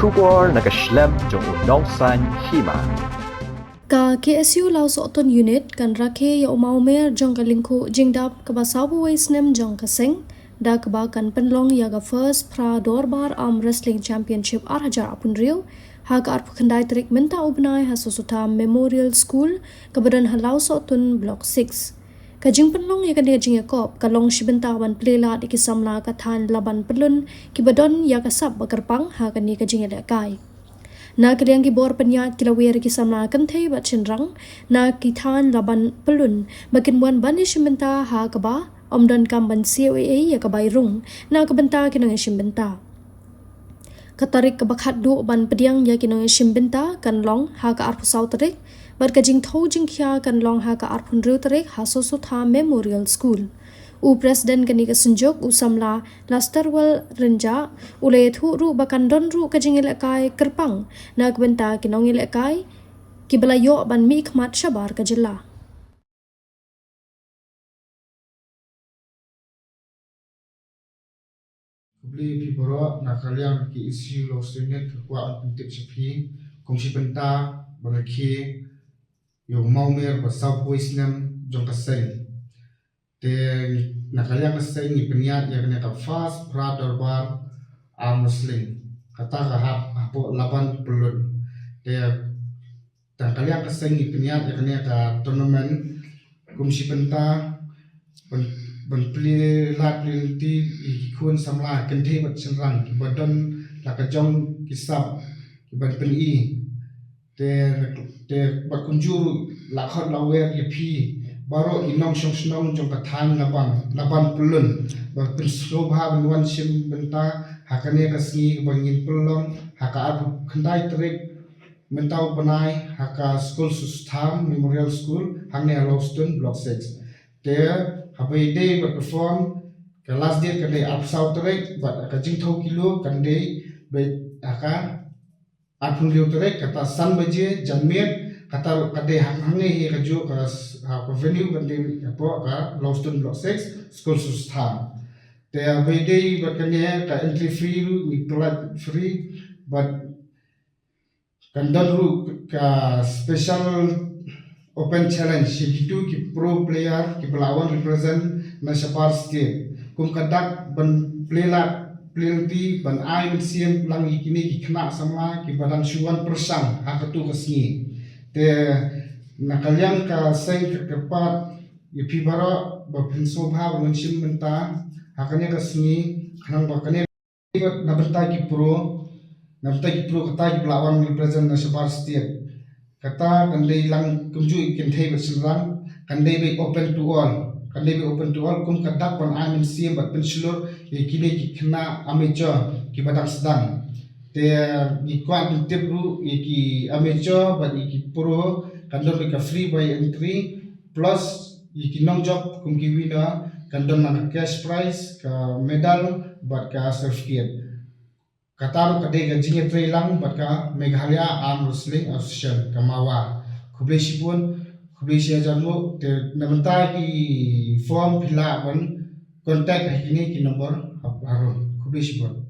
Shubor nakaslem jong unongsan hima. Ka KSU lau soton unit kan rakhe ya umau mer jong ka lingku jingdap ka basabu waisnem jong ka seng da ka ba kan penlong ya ga first pra dorbar arm wrestling championship 8000 apun rio ha ka arpu khandai trik menta ubnai ha susuta memorial school ka badan halau soton block 6 ka jing penlong ya ka dia jing yakop ka long shibenta ban plela di kisamla ka than laban pelun ki badon ya ka sab bakarpang ha ka ni ka jing ya kai na kaliang gibor penyat kilawer ki samla kan thei bat chenrang na ki than laban pelun makin wan banish menta ha ka ba omdon kam ban COA ya ka bai rung na ka benta kinang shimbenta katarik ka bakhat du ban pediang ya kinang shimbenta kan long ha ka arpu sau tarik bar ka jing thau jing khya kan long ha ka arpun riu tarik ha so so tha memorial school u president kani ka sunjok u samla lasterwal renja ulay thu ru bakan don ru ka jing kai kerpang na benta kinong kai kibalayo ban mi khmat shabar ka jilla Kubli piboro na kaliang ki issue lo student kwa antip sapi kongsi benta balaki yung maumer ba southwest nam jong kasay te na kaliang kasay ni penyat ya kena ka fast brother bar arm wrestling kata ka hapo laban pelun te ta kaliang kasay ni penyat ya kena ka tournament kongsi benta ban pli lat ti ikun samla kente bat senrang ki badon la ka jong kisab ki ban pli te bat kunjuru la khot la wer ye phi baro inong song jong ka than laban pulun ba pin slobha ban wan sim benta hakane ka sni bangin pulong haka abu khandai trek mentau banai haka school sustham memorial school hangne Aloston block 6 there habai day but perform the last day kan day up south right but ka jing thau kilo kan day be aka apun liu tare kata san baje janmet kata kade hangne he ka jo ka venue kan day apo ka Lawston block 6 school sustham there habai day but kan ka entry free ni blood free but kan daru ka special open challenge itu ki pro player ki pelawan represent national state kum kadak ban plenty ban ai siem lang ikini ki khna sama ki badan suan persang hakatu kasni te nakalyang ka seng kepat ye pibara ba prinso bha wanshim menta hakane kasni khnang bakane na benta ki pro kata ki pelawan represent national state kata kandai lang kumju kenthai bersenang kandai be open to all kum kadak pan amin sim bat pensulur kini ki khna amateur ki badang sedang te ki kwat tibru ki amateur bat ki pro kandon be ka free by entry plus ki nong job kum ki winner kandon na cash prize ka medal bat ka certificate Kataru kadai ka jinge trailang baka Meghalaya Arm Wrestling Association kamawa kublai sipun kublai sia janmu te namenta ki form fill up contact hakini ki number harun kublai sipun